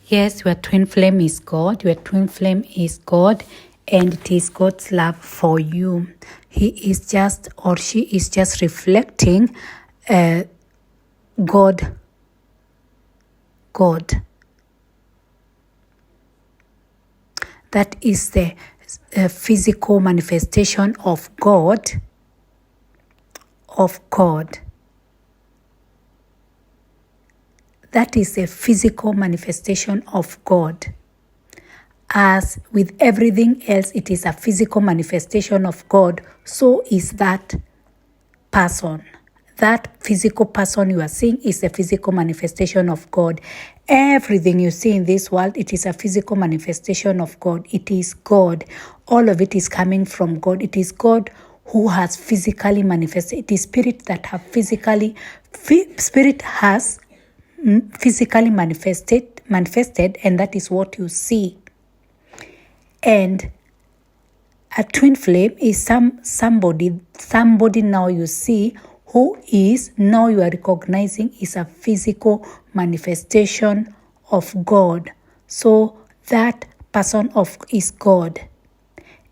Yes, your twin flame is God. Your twin flame is God, and it is God's love for you. He is just, or she is just reflecting God. That is the physical manifestation of God. That is a physical manifestation of God. As with everything else, it is a physical manifestation of God. So is that person. That physical person you are seeing is a physical manifestation of God. Everything you see in this world, it is a physical manifestation of God. It is God. All of it is coming from God. It is God who has physically manifested. It is spirit that have physically manifested, and that is what you see. And a twin flame is somebody now you see who is, now you are recognizing, is a physical manifestation of God. So that person is God.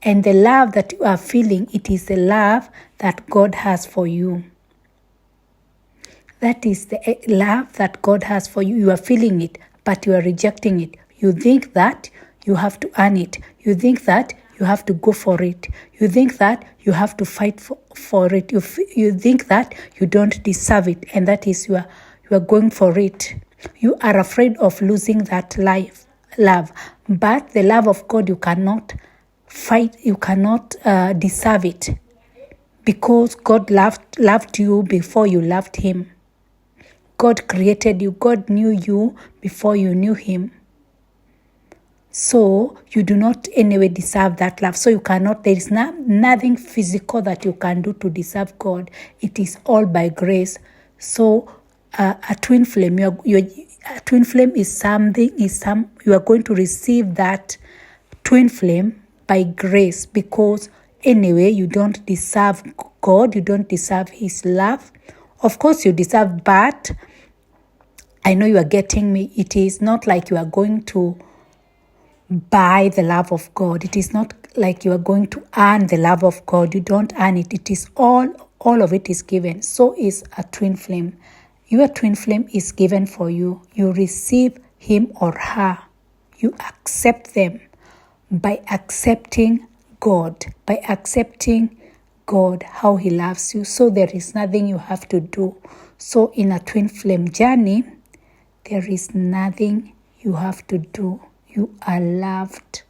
And the love that you are feeling, it is the love that God has for you. That is the love that God has for you. You are feeling it, but you are rejecting it. You think that you have to earn it. You think that you have to go for it. You think that you have to fight for it. You think that you don't deserve it, and that is you are going for it. You are afraid of losing that love. But the love of God, you cannot fight. You cannot deserve it, because God loved you before you loved Him. God created you. God knew you before you knew Him. So you do not anyway deserve that love. So you cannot, there is nothing physical that you can do to deserve God. It is all by grace. So a twin flame, a twin flame is you are going to receive that twin flame by grace, because anyway you don't deserve God. You don't deserve His love. Of course you deserve, but I know you are getting me. It is not like you are going to buy the love of God. It is not like you are going to earn the love of God. You don't earn it. It is all of it is given. So is a twin flame. Your twin flame is given for you. You receive him or her. You accept them by accepting God. By accepting God, how He loves you. So there is nothing you have to do. So in a twin flame journey, there is nothing you have to do. You are loved.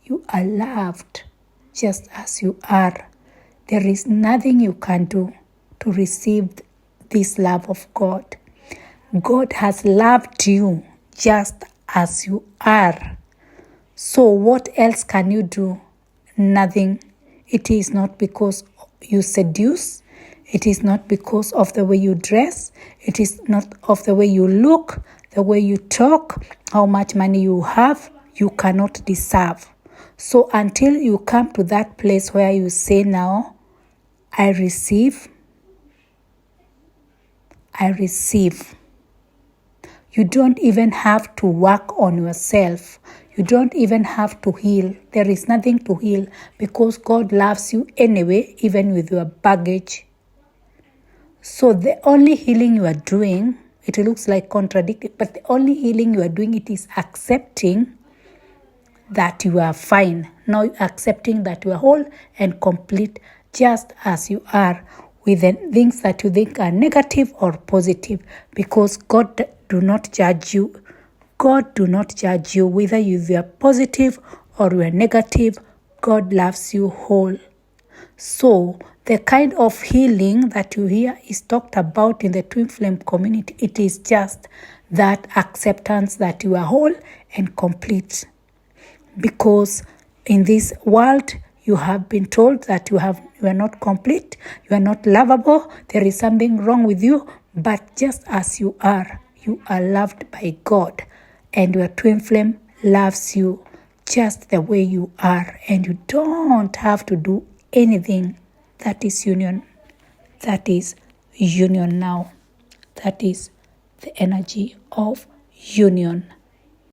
You are loved just as you are. There is nothing you can do to receive this love of God. God has loved you just as you are. So what else can you do? Nothing. It is not because you seduce. It is not because of the way you dress. It is not of the way you look, the way you talk, how much money you have. You cannot deserve. So until you come to that place where you say now, I receive. You don't even have to work on yourself. You don't even have to heal. There is nothing to heal, because God loves you anyway, even with your baggage. So the only healing you are doing, it looks like contradictory, but the only healing you are doing, it is accepting that you are fine. Now accepting that you are whole and complete just as you are, with the things that you think are negative or positive, because God do not judge you. God do not judge you whether you are positive or you are negative. God loves you whole. So the kind of healing that you hear is talked about in the twin flame community, it is just that acceptance that you are whole and complete. Because in this world, you have been told that you are not complete, you are not lovable, there is something wrong with you, but just as you are loved by God, and your twin flame loves you just the way you are, and you don't have to do anything. That is union. That is union now. That is the energy of union.